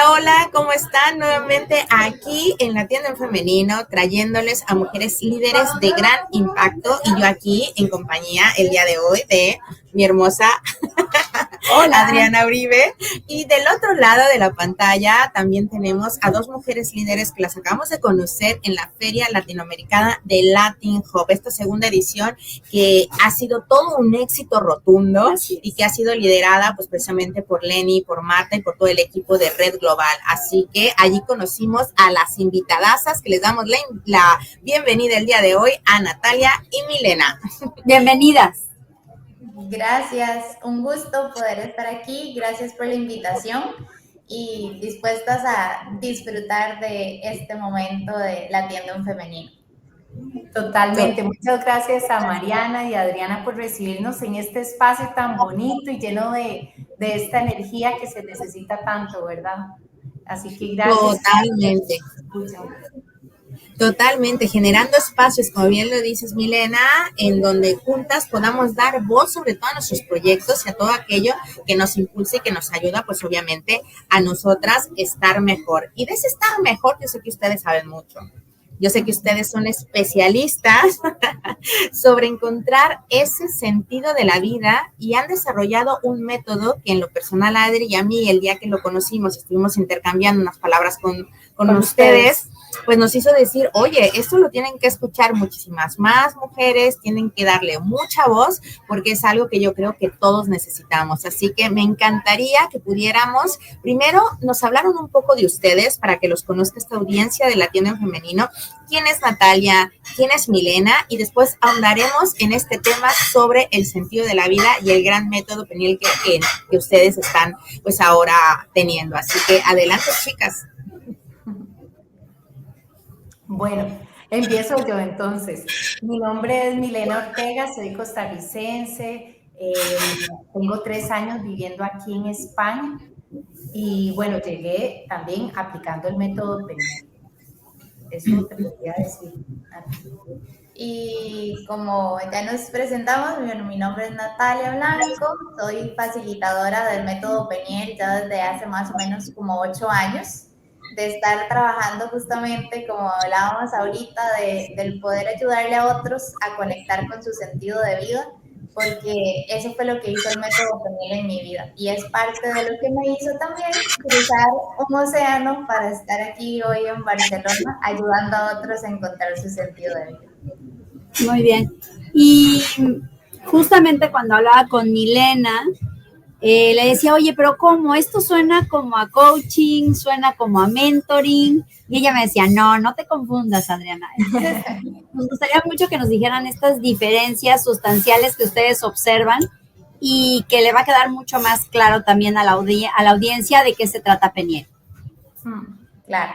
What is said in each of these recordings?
Hola, ¿cómo están? Nuevamente aquí en la tienda en femenino, trayéndoles a mujeres líderes de gran impacto y yo aquí en compañía el día de hoy de mi hermosa Hola. Adriana Uribe. Y del otro lado de la pantalla también tenemos a dos mujeres líderes que las acabamos de conocer en la Feria Latinoamericana de Latin Hub, esta segunda edición que ha sido todo un éxito rotundo y que ha sido liderada pues precisamente por Lenny, por Marta y por todo el equipo de Red Global. Así que allí conocimos a las invitadasas que les damos la bienvenida el día de hoy a Natalia y Milena. Bienvenidas. Gracias, un gusto poder estar aquí, gracias por la invitación y dispuestas a disfrutar de este momento de la tienda en femenino. Totalmente, muchas gracias a Mariana y a Adriana por recibirnos en este espacio tan bonito y lleno de esta energía que se necesita tanto, ¿verdad? Así que gracias. Totalmente. Totalmente, generando espacios, como bien lo dices, Milena, en donde juntas podamos dar voz sobre todo a nuestros proyectos y a todo aquello que nos impulse y que nos ayuda, pues obviamente, a nosotras estar mejor. Y de ese estar mejor, yo sé que ustedes saben mucho. Yo sé que ustedes son especialistas sobre encontrar ese sentido de la vida y han desarrollado un método que en lo personal, Adri y a mí, el día que lo conocimos, estuvimos intercambiando unas palabras con ustedes, pues nos hizo decir, oye, esto lo tienen que escuchar muchísimas más mujeres, tienen que darle mucha voz, porque es algo que yo creo que todos necesitamos. Así que me encantaría que pudiéramos, primero nos hablaron un poco de ustedes, para que los conozca esta audiencia de la tienda en femenino, quién es Natalia, quién es Milena, y después ahondaremos en este tema sobre el sentido de la vida y el gran método Peniel que ustedes están pues ahora teniendo. Así que adelante, chicas. Bueno, empiezo yo entonces. Mi nombre es Milena Ortega, soy costarricense, tengo 3 años viviendo aquí en España y bueno, llegué también aplicando el método Peniel. Eso te podría decir. Y como ya nos presentamos, mi nombre es Natalia Blanco, soy facilitadora del método Peniel ya desde hace más o menos como 8 años, de estar trabajando justamente, como hablábamos ahorita, del poder ayudarle a otros a conectar con su sentido de vida, porque eso fue lo que hizo el método Peniel en mi vida y es parte de lo que me hizo también cruzar un océano para estar aquí hoy en Barcelona ayudando a otros a encontrar su sentido de vida. Muy bien. Y justamente cuando hablaba con Milena, le decía, oye, pero ¿cómo? Esto suena como a coaching, suena como a mentoring. Y ella me decía, no te confundas, Adriana. Entonces, nos gustaría mucho que nos dijeran estas diferencias sustanciales que ustedes observan y que le va a quedar mucho más claro también a la audiencia de qué se trata Peniel. Claro.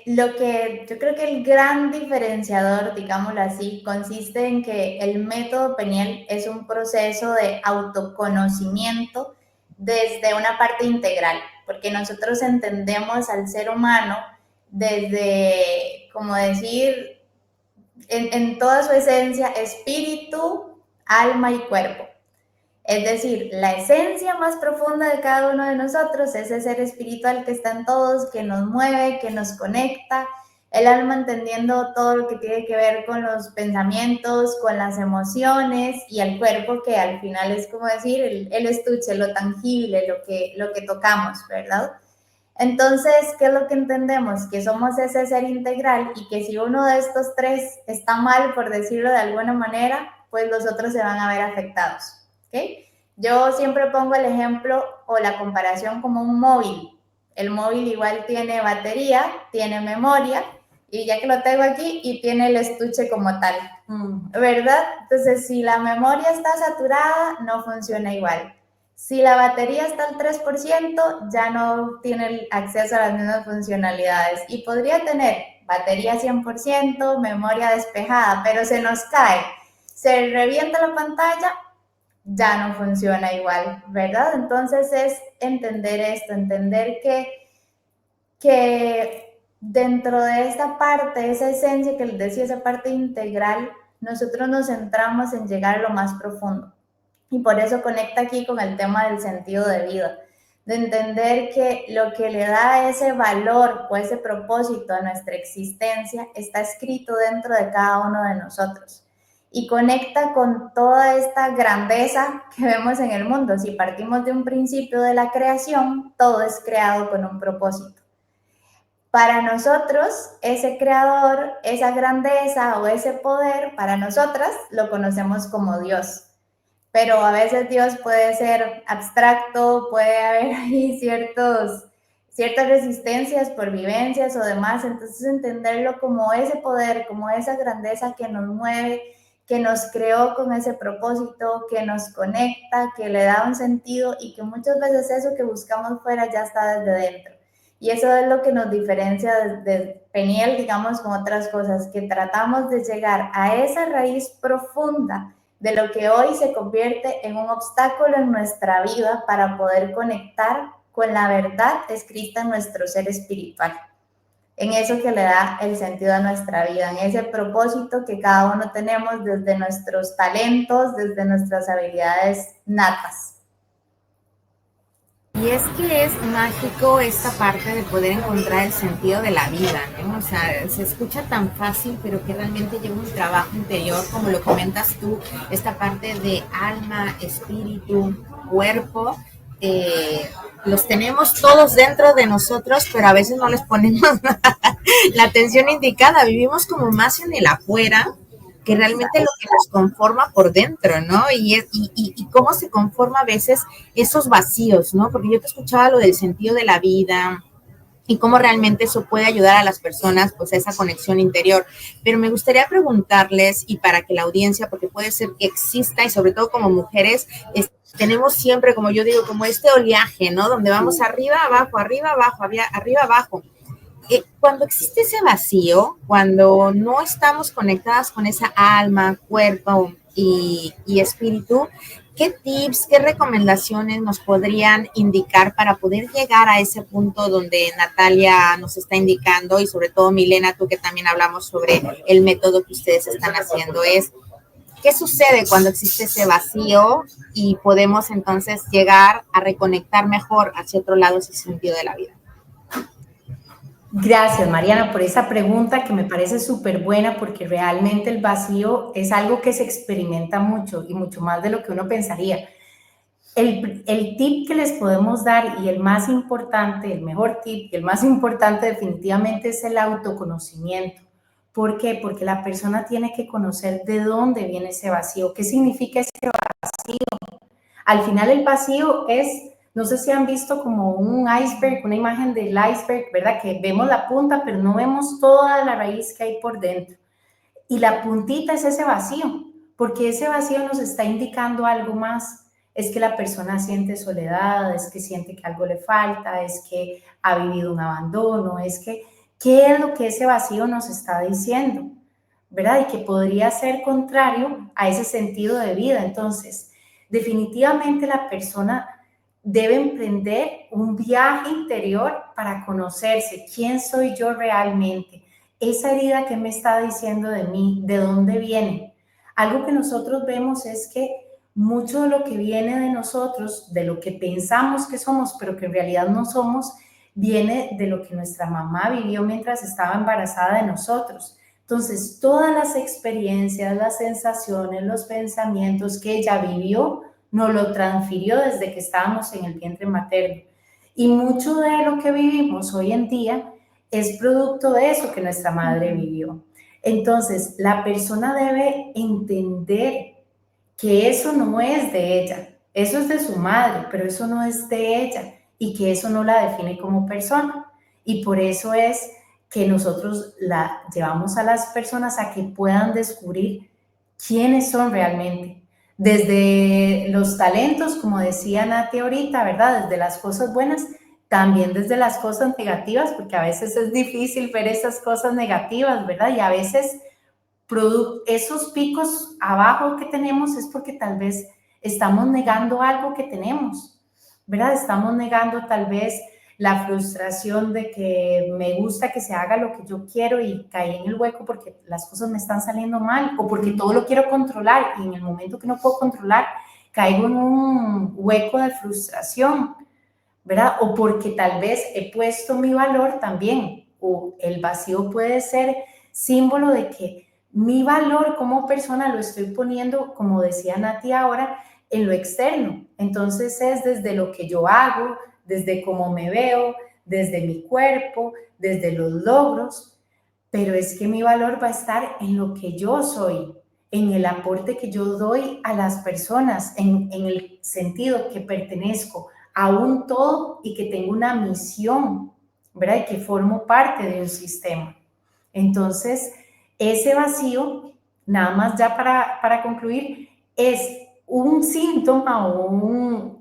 Lo que yo creo que el gran diferenciador, digámoslo así, consiste en que el método Peniel es un proceso de autoconocimiento desde una parte integral, porque nosotros entendemos al ser humano desde, como decir, en toda su esencia, espíritu, alma y cuerpo. Es decir, la esencia más profunda de cada uno de nosotros, ese ser espiritual que está en todos, que nos mueve, que nos conecta, el alma entendiendo todo lo que tiene que ver con los pensamientos, con las emociones, y el cuerpo que al final es como decir el estuche, lo tangible, lo que tocamos, ¿verdad? Entonces, ¿qué es lo que entendemos? Que somos ese ser integral y que si uno de estos tres está mal, por decirlo de alguna manera, pues los otros se van a ver afectados. ¿Okay? Yo siempre pongo el ejemplo o la comparación como un móvil. El móvil igual tiene batería, tiene memoria, y ya que lo tengo aquí, y tiene el estuche como tal, ¿verdad? Entonces, si la memoria está saturada, no funciona igual. Si la batería está al 3%, ya no tiene acceso a las mismas funcionalidades y podría tener batería 100%, memoria despejada, pero se nos cae, se revienta la pantalla, ya no funciona igual, ¿verdad? Entonces es entender esto, entender que dentro de esta parte, esa esencia que les decía, esa parte integral, nosotros nos centramos en llegar a lo más profundo. Y por eso conecta aquí con el tema del sentido de vida. de entender que lo que le da ese valor o ese propósito a nuestra existencia está escrito dentro de cada uno de nosotros y conecta con toda esta grandeza que vemos en el mundo. Si partimos de un principio de la creación, todo es creado con un propósito. Para nosotros, ese creador, esa grandeza o ese poder, para nosotras lo conocemos como Dios. Pero a veces Dios puede ser abstracto, puede haber ahí ciertas resistencias por vivencias o demás. Entonces entenderlo como ese poder, como esa grandeza que nos mueve, que nos creó con ese propósito, que nos conecta, que le da un sentido y que muchas veces eso que buscamos fuera ya está desde dentro. Y eso es lo que nos diferencia de Peniel, digamos, con otras cosas, que tratamos de llegar a esa raíz profunda de lo que hoy se convierte en un obstáculo en nuestra vida para poder conectar con la verdad escrita en nuestro ser espiritual, en eso que le da el sentido a nuestra vida, en ese propósito que cada uno tenemos desde nuestros talentos, desde nuestras habilidades natas. Y es que es mágico esta parte de poder encontrar el sentido de la vida, ¿no? O sea, se escucha tan fácil, pero que realmente lleva un trabajo interior, como lo comentas tú, esta parte de alma, espíritu, cuerpo, los tenemos todos dentro de nosotros, pero a veces no les ponemos la atención indicada, vivimos como más en el afuera, que realmente lo que nos conforma por dentro, ¿no? Y cómo se conforma a veces esos vacíos, ¿no? Porque yo te escuchaba lo del sentido de la vida y cómo realmente eso puede ayudar a las personas, pues, a esa conexión interior. Pero me gustaría preguntarles, y para que la audiencia, porque puede ser que exista, y sobre todo como mujeres, tenemos siempre, como yo digo, como este oleaje, ¿no? Donde vamos arriba, abajo, arriba, abajo. Cuando existe ese vacío, cuando no estamos conectadas con esa alma, cuerpo y espíritu, ¿qué tips, qué recomendaciones nos podrían indicar para poder llegar a ese punto donde Natalia nos está indicando, y sobre todo Milena, tú que también hablamos sobre el método que ustedes están haciendo? ¿Qué sucede cuando existe ese vacío y podemos entonces llegar a reconectar mejor hacia otro lado ese sentido de la vida? Gracias, Mariana, por esa pregunta que me parece súper buena, porque realmente el vacío es algo que se experimenta mucho y mucho más de lo que uno pensaría. El tip que les podemos dar, y el más importante, el mejor tip y el más importante definitivamente, es el autoconocimiento. ¿Por qué? Porque la persona tiene que conocer de dónde viene ese vacío, qué significa ese vacío. Al final el vacío es... No sé si han visto como un iceberg, una imagen del iceberg, ¿verdad? Que vemos la punta, pero no vemos toda la raíz que hay por dentro. Y la puntita es ese vacío, porque ese vacío nos está indicando algo más. Es que la persona siente soledad, es que siente que algo le falta, es que ha vivido un abandono, es que, ¿qué es lo que ese vacío nos está diciendo? ¿Verdad? Y que podría ser contrario a ese sentido de vida. Entonces, definitivamente la persona debe emprender un viaje interior para conocerse. ¿Quién soy yo realmente? Esa herida que me está diciendo de mí, ¿de dónde viene? Algo que nosotros vemos es que mucho de lo que viene de nosotros, de lo que pensamos que somos, pero que en realidad no somos, viene de lo que nuestra mamá vivió mientras estaba embarazada de nosotros. Entonces, todas las experiencias, las sensaciones, los pensamientos que ella vivió, nos lo transfirió desde que estábamos en el vientre materno. Y mucho de lo que vivimos hoy en día es producto de eso que nuestra madre vivió. Entonces, la persona debe entender que eso no es de ella, eso es de su madre, pero eso no es de ella, y que eso no la define como persona. Y por eso es que nosotros la llevamos a las personas a que puedan descubrir quiénes son realmente. Desde los talentos, como decía Nati ahorita, ¿verdad? Desde las cosas buenas, también desde las cosas negativas, porque a veces es difícil ver esas cosas negativas, ¿verdad? Y a veces esos picos abajo que tenemos es porque tal vez estamos negando algo que tenemos, ¿verdad? Estamos negando tal vez la frustración de que me gusta que se haga lo que yo quiero y caí en el hueco porque las cosas me están saliendo mal, o porque todo lo quiero controlar y en el momento que no puedo controlar caigo en un hueco de frustración, ¿verdad? O porque tal vez he puesto mi valor también, o el vacío puede ser símbolo de que mi valor como persona lo estoy poniendo, como decía Nati ahora, en lo externo. Entonces es desde lo que yo hago, desde cómo me veo, desde mi cuerpo, desde los logros, pero es que mi valor va a estar en lo que yo soy, en el aporte que yo doy a las personas, en el sentido que pertenezco a un todo y que tengo una misión, ¿verdad? Y que formo parte de un sistema. Entonces, ese vacío, nada más ya para concluir, es un síntoma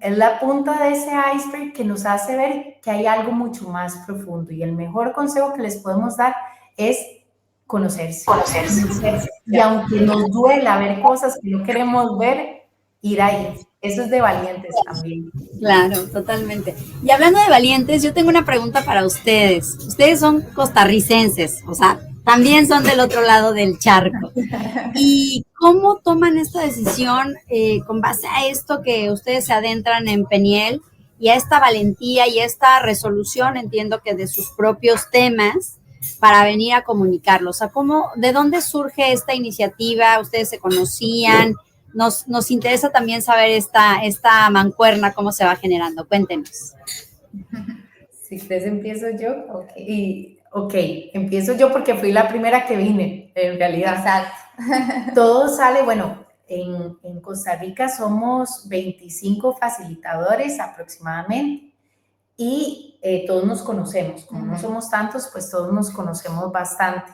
es la punta de ese iceberg que nos hace ver que hay algo mucho más profundo. Y el mejor consejo que les podemos dar es conocerse. Y aunque nos duela ver cosas que no queremos ver, ir ahí. Eso es de valientes también. Claro, totalmente. Y hablando de valientes, yo tengo una pregunta para ustedes. Ustedes son costarricenses, o sea, también son del otro lado del charco. ¿Y cómo toman esta decisión con base a esto que ustedes se adentran en Peniel y a esta valentía y a esta resolución, entiendo que de sus propios temas, para venir a comunicarlos? O sea, ¿de dónde surge esta iniciativa? ¿Ustedes se conocían? Nos interesa también saber esta mancuerna, cómo se va generando. Cuéntenos. Si quieres empiezo yo. Ok, empiezo yo porque fui la primera que vine, en realidad. Exacto. Todo sale, bueno, en Costa Rica somos 25 facilitadores aproximadamente y todos nos conocemos. Como no somos tantos, pues todos nos conocemos bastante.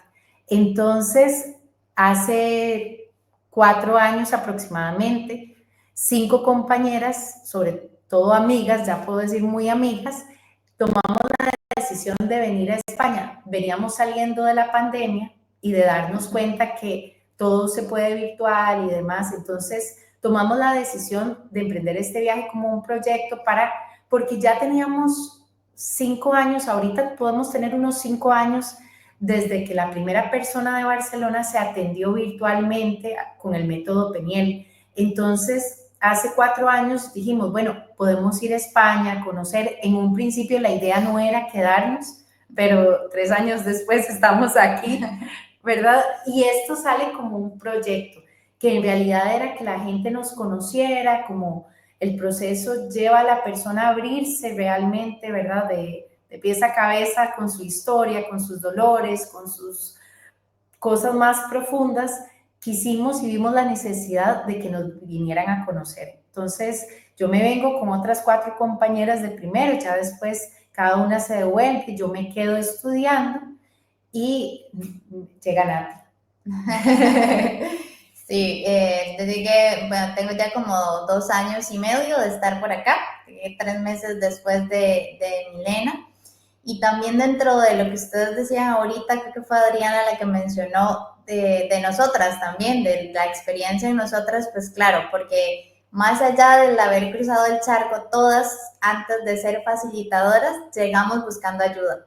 Entonces, hace 4 años aproximadamente, 5 compañeras, sobre todo amigas, ya puedo decir muy amigas, tomamos la decisión de venir a España. Veníamos saliendo de la pandemia y de darnos cuenta que todo se puede virtual y demás. Entonces, tomamos la decisión de emprender este viaje como un proyecto porque ya teníamos 5 años, ahorita podemos tener unos 5 años desde que la primera persona de Barcelona se atendió virtualmente con el método Peniel. Entonces, hace 4 años dijimos, bueno, podemos ir a España, conocer. En un principio la idea no era quedarnos, pero 3 años después estamos aquí, ¿verdad? Y esto sale como un proyecto, que en realidad era que la gente nos conociera, como el proceso lleva a la persona a abrirse realmente, ¿verdad? De pies a cabeza, con su historia, con sus dolores, con sus cosas más profundas. Quisimos y vimos la necesidad de que nos vinieran a conocer. Entonces, yo me vengo con otras 4 compañeras de primero, ya después cada una se devuelve, yo me quedo estudiando y llega Nati. Sí, desde que, bueno, tengo ya como 2 años y medio de estar por acá, 3 meses después de Milena. Y también dentro de lo que ustedes decían ahorita, creo que fue Adriana la que mencionó de nosotras también, de la experiencia en nosotras, pues claro, porque más allá del haber cruzado el charco, todas antes de ser facilitadoras llegamos buscando ayuda,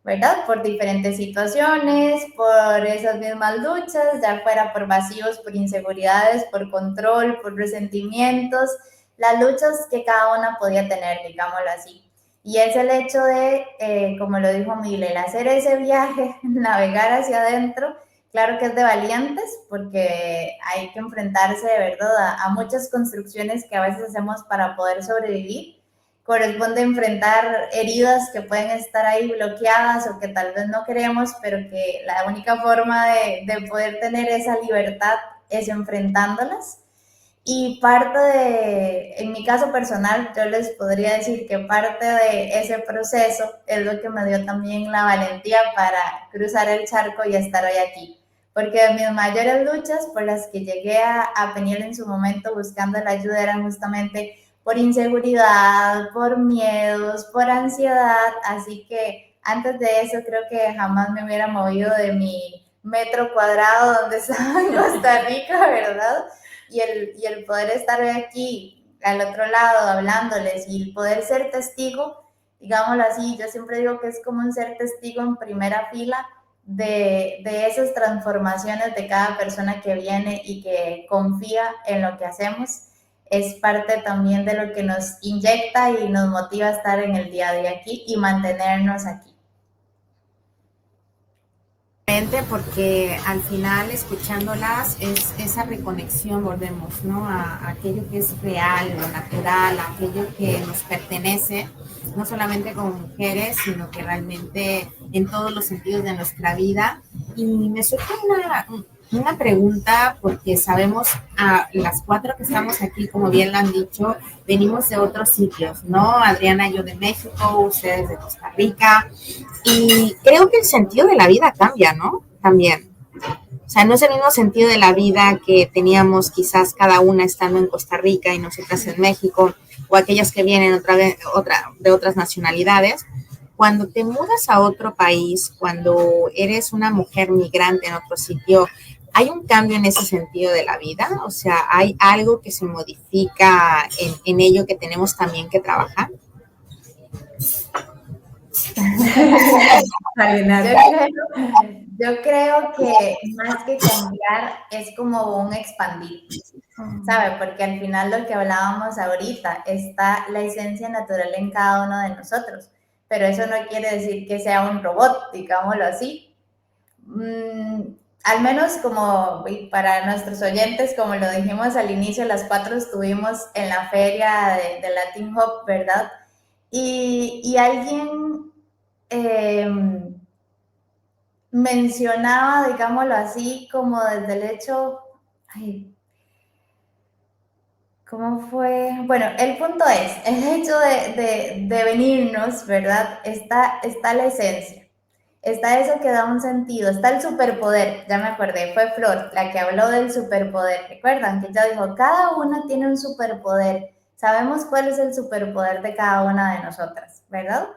¿verdad? Por diferentes situaciones, por esas mismas luchas, ya fuera por vacíos, por inseguridades, por control, por resentimientos, las luchas que cada una podía tener, digámoslo así. Y es el hecho de, como lo dijo Miguel, el hacer ese viaje, navegar hacia adentro, claro que es de valientes, porque hay que enfrentarse de verdad a muchas construcciones que a veces hacemos para poder sobrevivir. Corresponde enfrentar heridas que pueden estar ahí bloqueadas o que tal vez no queremos, pero que la única forma de poder tener esa libertad es enfrentándolas. Y en mi caso personal, yo les podría decir que parte de ese proceso es lo que me dio también la valentía para cruzar el charco y estar hoy aquí. Porque mis mayores luchas por las que llegué a Peniel en su momento buscando la ayuda eran justamente por inseguridad, por miedos, por ansiedad. Así que antes de eso creo que jamás me hubiera movido de mi metro cuadrado donde estaba en Costa Rica, ¿verdad? Y el poder estar aquí al otro lado hablándoles y el poder ser testigo, digámoslo así, yo siempre digo que es como un ser testigo en primera fila de esas transformaciones de cada persona que viene y que confía en lo que hacemos. es parte también de lo que nos inyecta y nos motiva a estar en el día a día aquí y mantenernos aquí. Porque al final escuchándolas es esa reconexión, volvemos, ¿no? A aquello que es real, lo natural, a aquello que nos pertenece, no solamente como mujeres, sino que realmente en todos los sentidos de nuestra vida. Y me surge una pregunta, porque sabemos a las 4 que estamos aquí, como bien lo han dicho, venimos de otros sitios, ¿no? Adriana y yo de México, ustedes de Costa Rica. Y creo que el sentido de la vida cambia, ¿no? También. O sea, no es el mismo sentido de la vida que teníamos quizás cada una estando en Costa Rica y nosotras en México, o aquellas que vienen de otras nacionalidades. Cuando te mudas a otro país, cuando eres una mujer migrante en otro sitio, ¿hay un cambio en ese sentido de la vida? O sea, ¿hay algo que se modifica en ello que tenemos también que trabajar? Yo creo que más que cambiar es como un expandir, ¿sabe? Porque al final lo que hablábamos ahorita está la esencia natural en cada uno de nosotros, pero eso no quiere decir que sea un robot, digámoslo así. Al menos como para nuestros oyentes, como lo dijimos al inicio, las 4 estuvimos en la feria de Latin Hub, ¿verdad? Y alguien mencionaba, digámoslo así, como desde el hecho, ¿cómo fue? Bueno, el punto es, el hecho de venirnos, ¿verdad? Está la esencia, está eso que da un sentido, está el superpoder, ya me acordé, fue Flor la que habló del superpoder, ¿recuerdan? Que ella dijo, cada uno tiene un superpoder, sabemos cuál es el superpoder de cada una de nosotras, ¿verdad?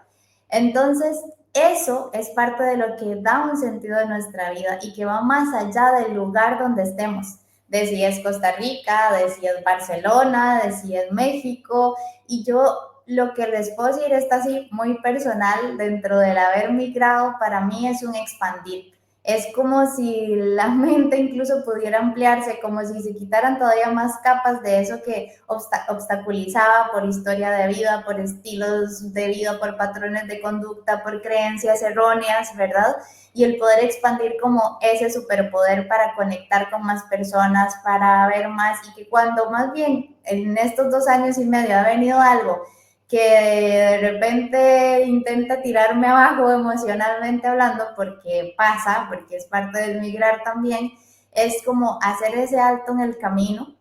Entonces, eso es parte de lo que da un sentido de nuestra vida y que va más allá del lugar donde estemos, de si es Costa Rica, de si es Barcelona, de si es México. Y yo lo que les puedo decir está así muy personal, dentro del haber migrado, para mí es un expandir. Es como si la mente incluso pudiera ampliarse, como si se quitaran todavía más capas de eso que obstaculizaba por historia de vida, por estilos de vida, por patrones de conducta, por creencias erróneas, ¿verdad? Y el poder expandir como ese superpoder para conectar con más personas, para ver más, y que cuando más bien en estos 2 años y medio ha venido algo que de repente intenta tirarme abajo emocionalmente hablando, porque pasa, porque es parte del migrar también, es como hacer ese alto en el camino,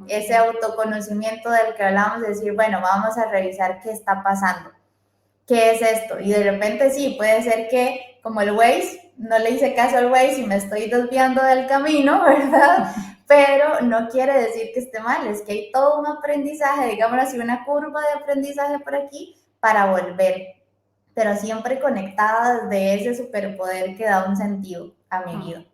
ese autoconocimiento del que hablamos, de decir, bueno, vamos a revisar qué está pasando, qué es esto, y de repente sí, puede ser que como el Waze, no le hice caso al Waze y me estoy desviando del camino, ¿verdad? Pero no quiere decir que esté mal, es que hay todo un aprendizaje, digamos así, una curva de aprendizaje por aquí para volver, pero siempre conectada desde ese superpoder que da un sentido a mi vida.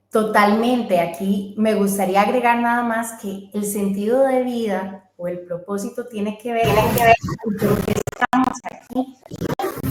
Totalmente, aquí me gustaría agregar nada más que el sentido de vida o el propósito tiene que ver con por qué estamos aquí.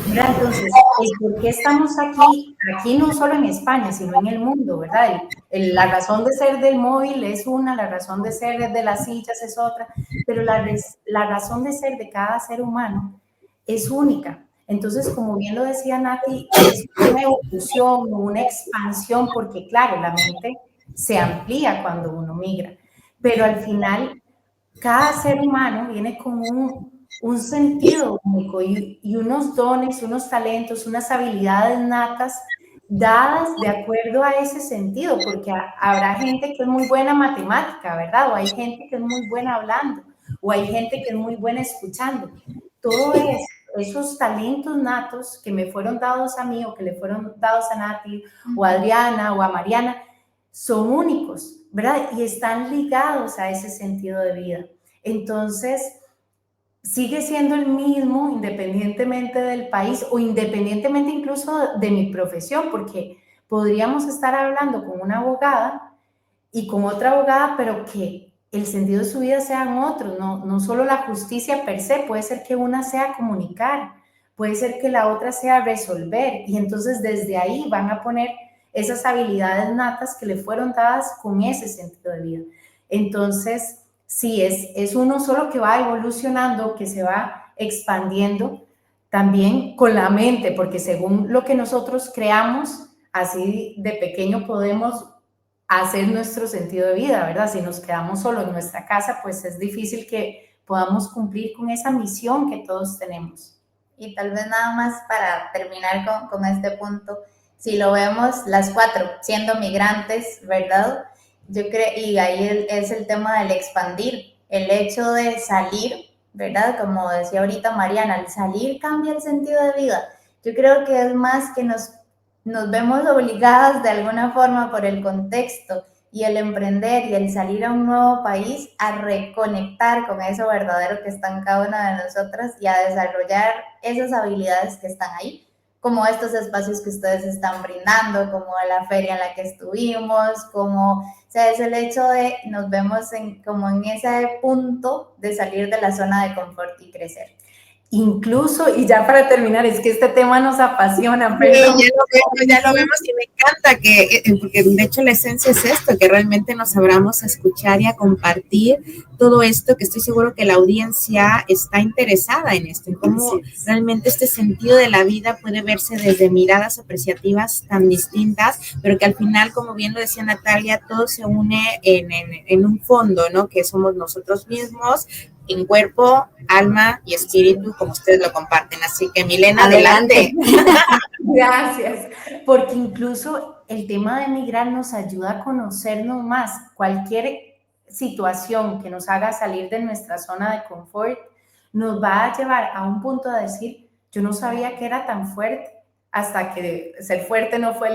Mira, entonces, el por qué estamos aquí no solo en España, sino en el mundo, ¿verdad? La razón de ser del móvil es una, la razón de ser de las sillas es otra, pero la razón de ser de cada ser humano es única. Entonces, como bien lo decía Nati, es una evolución, una expansión, porque claro, la mente se amplía cuando uno migra, pero al final cada ser humano viene con un sentido único y unos dones, unos talentos, unas habilidades natas dadas de acuerdo a ese sentido, porque habrá gente que es muy buena en matemática, ¿verdad? O hay gente que es muy buena hablando, o hay gente que es muy buena escuchando. Todo esos talentos natos que me fueron dados a mí o que le fueron dados a Nati o a Adriana o a Mariana son únicos, ¿verdad? Y están ligados a ese sentido de vida. Entonces, sigue siendo el mismo independientemente del país o independientemente incluso de mi profesión, porque podríamos estar hablando con una abogada y con otra abogada, pero que el sentido de su vida sean otros, no solo la justicia per se, puede ser que una sea comunicar, puede ser que la otra sea resolver, y entonces desde ahí van a poner esas habilidades natas que le fueron dadas con ese sentido de vida. Entonces, sí, es uno solo que va evolucionando, que se va expandiendo también con la mente, porque según lo que nosotros creamos, así de pequeño podemos hacer nuestro sentido de vida, ¿verdad? Si nos quedamos solo en nuestra casa, pues es difícil que podamos cumplir con esa misión que todos tenemos. Y tal vez nada más para terminar con este punto, si lo vemos las cuatro siendo migrantes, ¿verdad? Yo creo, y ahí es el tema del expandir, el hecho de salir, ¿verdad? Como decía ahorita Mariana, el salir cambia el sentido de vida. Yo creo que es más que nos vemos obligadas de alguna forma por el contexto y el emprender y el salir a un nuevo país a reconectar con eso verdadero que está en cada una de nosotras y a desarrollar esas habilidades que están ahí, como estos espacios que ustedes están brindando, como la feria en la que estuvimos, como, o sea, es el hecho de nos vemos como en ese punto de salir de la zona de confort y crecer. Incluso, y ya para terminar, es que este tema nos apasiona, pero sí, ya lo vemos y me encanta porque de hecho la esencia es esto, que realmente nos abramos a escuchar y a compartir todo esto, que estoy seguro que la audiencia está interesada en esto, en cómo realmente este sentido de la vida puede verse desde miradas apreciativas tan distintas, pero que al final, como bien lo decía Natalia, todo se une en un fondo, ¿no? Que somos nosotros mismos, en cuerpo, alma y espíritu, como ustedes lo comparten. Así que, Milena, adelante. Gracias, porque incluso el tema de migrar nos ayuda a conocernos más. Cualquier situación que nos haga salir de nuestra zona de confort nos va a llevar a un punto de decir, yo no sabía que era tan fuerte, hasta que ser fuerte no fue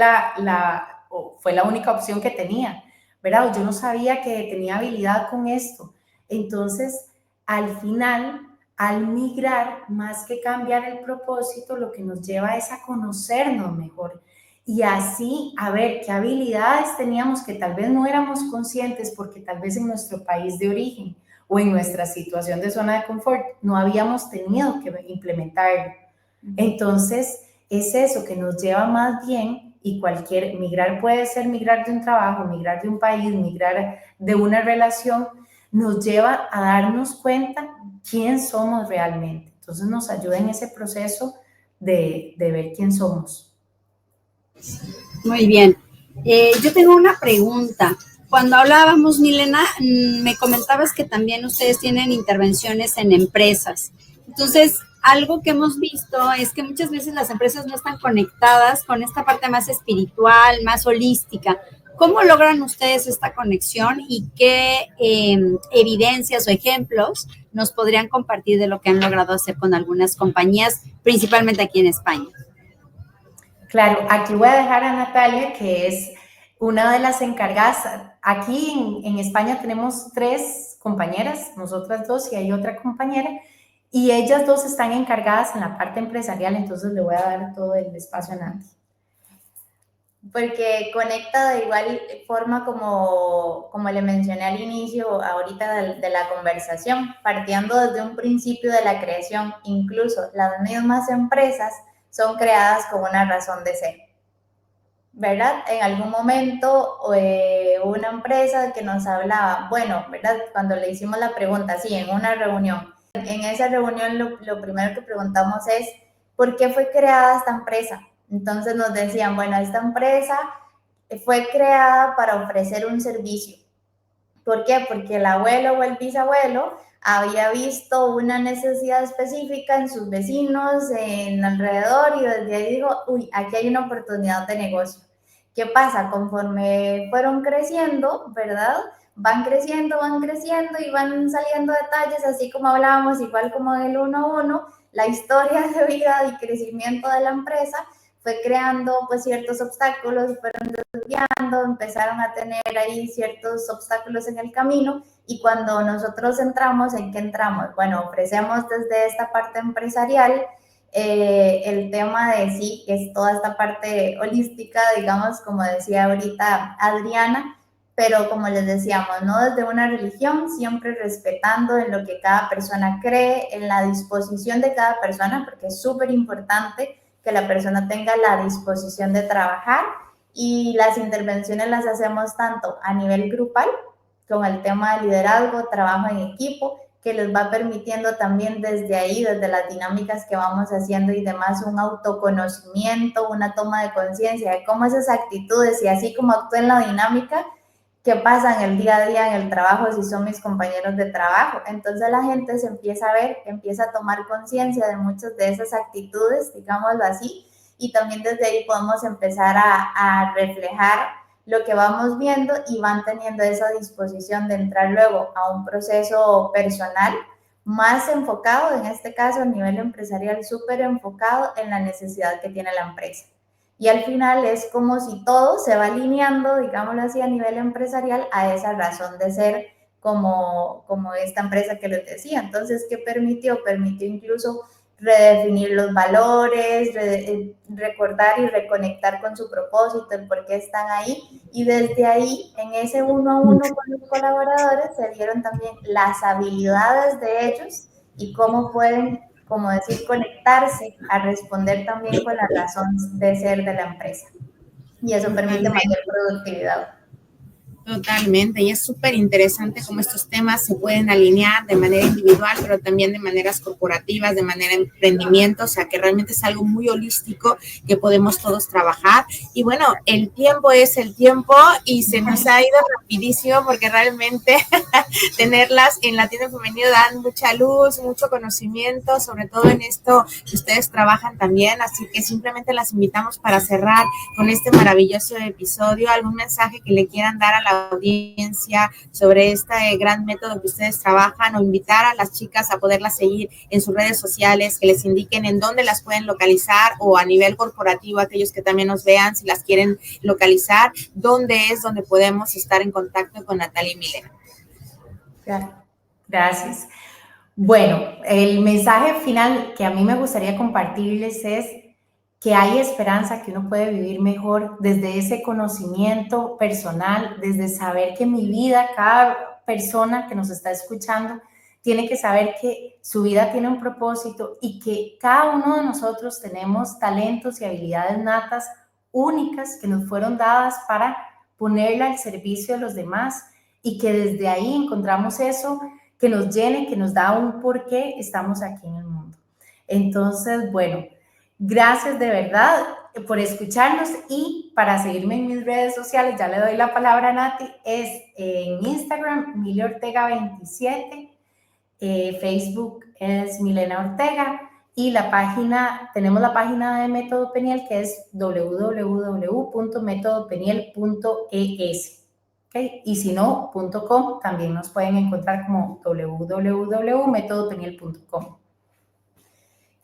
fue la única opción que tenía, ¿verdad? Yo no sabía que tenía habilidad con esto. Entonces, al final, al migrar, más que cambiar el propósito, lo que nos lleva es a conocernos mejor y así a ver qué habilidades teníamos que tal vez no éramos conscientes porque tal vez en nuestro país de origen o en nuestra situación de zona de confort no habíamos tenido que implementarlo. Entonces, es eso que nos lleva más bien, y migrar puede ser migrar de un trabajo, migrar de un país, migrar de una relación, nos lleva a darnos cuenta quién somos realmente. Entonces nos ayuda en ese proceso de ver quién somos. Muy bien. Yo tengo una pregunta. Cuando hablábamos, Milena, me comentabas que también ustedes tienen intervenciones en empresas. Entonces, algo que hemos visto es que muchas veces las empresas no están conectadas con esta parte más espiritual, más holística. ¿Cómo logran ustedes esta conexión y qué evidencias o ejemplos nos podrían compartir de lo que han logrado hacer con algunas compañías, principalmente aquí en España? Claro, aquí voy a dejar a Natalia, que es una de las encargadas. Aquí en España tenemos 3 compañeras, nosotras 2 y hay otra compañera, y ellas 2 están encargadas en la parte empresarial, entonces le voy a dar todo el espacio a Nati. Porque conecta de igual forma como le mencioné al inicio ahorita de la conversación, partiendo desde un principio de la creación. Incluso las mismas empresas son creadas con una razón de ser, ¿verdad? En algún momento una empresa que nos hablaba, bueno, ¿verdad? Cuando le hicimos la pregunta, sí, en una reunión. En esa reunión lo primero que preguntamos es, ¿por qué fue creada esta empresa? Entonces nos decían, bueno, esta empresa fue creada para ofrecer un servicio. ¿Por qué? Porque el abuelo o el bisabuelo había visto una necesidad específica en sus vecinos, en alrededor, y desde ahí dijo, uy, aquí hay una oportunidad de negocio. ¿Qué pasa? Conforme fueron creciendo, ¿verdad? Van creciendo y van saliendo detalles, así como hablábamos, igual como en el 1 a 1, la historia de vida y crecimiento de la empresa fue creando pues ciertos obstáculos, fueron desviando, empezaron a tener ahí ciertos obstáculos en el camino, y cuando nosotros entramos, ¿en qué entramos? Bueno, ofrecemos desde esta parte empresarial el tema de sí, que es toda esta parte holística, digamos, como decía ahorita Adriana, pero como les decíamos, no desde una religión, siempre respetando en lo que cada persona cree, en la disposición de cada persona, porque es súper importante que la persona tenga la disposición de trabajar, y las intervenciones las hacemos tanto a nivel grupal con el tema de liderazgo, trabajo en equipo, que les va permitiendo también desde ahí, desde las dinámicas que vamos haciendo y demás, un autoconocimiento, una toma de conciencia de cómo esas actitudes y así como actúo en la dinámica, qué pasa en el día a día en el trabajo si son mis compañeros de trabajo. Entonces la gente se empieza a ver, empieza a tomar conciencia de muchas de esas actitudes, digámoslo así, y también desde ahí podemos empezar a reflejar lo que vamos viendo y van teniendo esa disposición de entrar luego a un proceso personal más enfocado, en este caso a nivel empresarial, súper enfocado en la necesidad que tiene la empresa. Y al final es como si todo se va alineando, digámoslo así, a nivel empresarial a esa razón de ser como esta empresa que les decía. Entonces, ¿qué permitió? Permitió incluso redefinir los valores, recordar y reconectar con su propósito, el por qué están ahí, y desde ahí, en ese uno a uno con los colaboradores, se dieron también las habilidades de ellos y cómo pueden, como decir, conectarse a responder también con la razón de ser de la empresa. Y eso permite mayor productividad. Totalmente, y es súper interesante cómo estos temas se pueden alinear de manera individual, pero también de maneras corporativas, de manera emprendimiento, o sea que realmente es algo muy holístico que podemos todos trabajar. Y bueno, el tiempo es el tiempo y se nos ha ido rapidísimo porque realmente tenerlas en la tienda femenina dan mucha luz, mucho conocimiento, sobre todo en esto que ustedes trabajan también, así que simplemente las invitamos para cerrar con este maravilloso episodio, algún mensaje que le quieran dar a la audiencia sobre este gran método que ustedes trabajan, o invitar a las chicas a poderlas seguir en sus redes sociales, que les indiquen en dónde las pueden localizar, o a nivel corporativo, aquellos que también nos vean, si las quieren localizar, dónde es donde podemos estar en contacto con Natalia y Milena. Gracias. Bueno, el mensaje final que a mí me gustaría compartirles es que hay esperanza, que uno puede vivir mejor desde ese conocimiento personal, desde saber que mi vida, cada persona que nos está escuchando, tiene que saber que su vida tiene un propósito y que cada uno de nosotros tenemos talentos y habilidades natas únicas que nos fueron dadas para ponerla al servicio de los demás, y que desde ahí encontramos eso que nos llene, que nos da un por qué estamos aquí en el mundo. Entonces, bueno, gracias de verdad por escucharnos, y para seguirme en mis redes sociales, ya le doy la palabra a Nati, es en Instagram, Mili Ortega 27, Facebook es Milena Ortega, y tenemos la página de Método Peniel, que es www.metodopeniel.es. ¿Okay? Y si no, .com, también nos pueden encontrar como www.metodopeniel.com.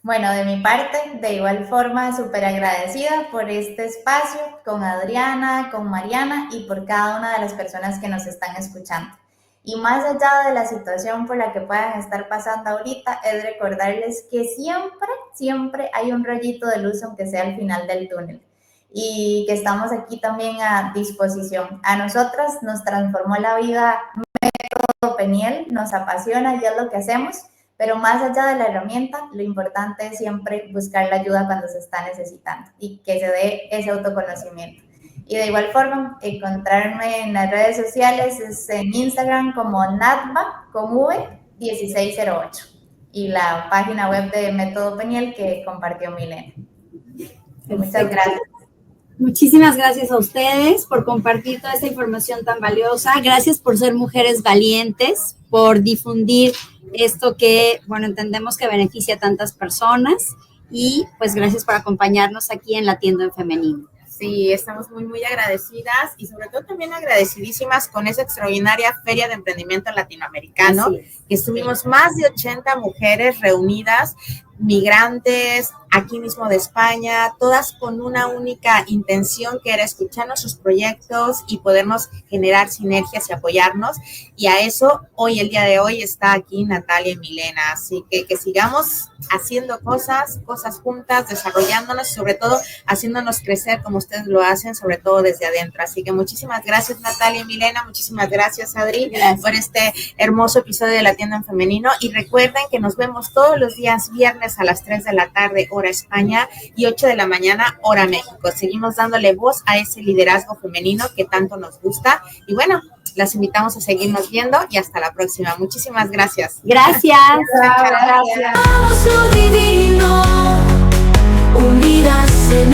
Bueno, de mi parte, de igual forma, súper agradecida por este espacio con Adriana, con Mariana y por cada una de las personas que nos están escuchando. Y más allá de la situación por la que puedan estar pasando ahorita, es recordarles que siempre hay un rayito de luz, aunque sea al final del túnel. Y que estamos aquí también a disposición. A nosotras nos transformó la vida Método Peniel, nos apasiona y es lo que hacemos, pero más allá de la herramienta, lo importante es siempre buscar la ayuda cuando se está necesitando y que se dé ese autoconocimiento. Y de igual forma, encontrarme en las redes sociales es en Instagram como Natva con V 1608 y la página web de Método Peniel que compartió Milena. Muchas gracias. Muchísimas gracias a ustedes por compartir toda esta información tan valiosa. Gracias por ser mujeres valientes, por difundir esto que, bueno, entendemos que beneficia a tantas personas, y pues gracias por acompañarnos aquí en la tienda en femenino. Sí, estamos muy agradecidas y sobre todo también agradecidísimas con esa extraordinaria Feria de Emprendimiento Latinoamericano, que estuvimos más de 80 mujeres reunidas, migrantes, aquí mismo de España, todas con una única intención, que era escucharnos sus proyectos y podernos generar sinergias y apoyarnos. Y a eso, el día de hoy, está aquí Natalia y Milena. Así que sigamos haciendo cosas juntas, desarrollándonos y sobre todo haciéndonos crecer como ustedes lo hacen, sobre todo desde adentro. Así que muchísimas gracias, Natalia y Milena. Muchísimas gracias, Adri, por este hermoso episodio de La Tienda en Femenino. Y recuerden que nos vemos todos los días viernes a las 3 de la tarde, hora España, y 8 de la mañana, hora México. Seguimos dándole voz a ese liderazgo femenino que tanto nos gusta. Y bueno, las invitamos a seguirnos viendo y hasta la próxima. Muchísimas gracias. Gracias. Gracias. Divino, unidas en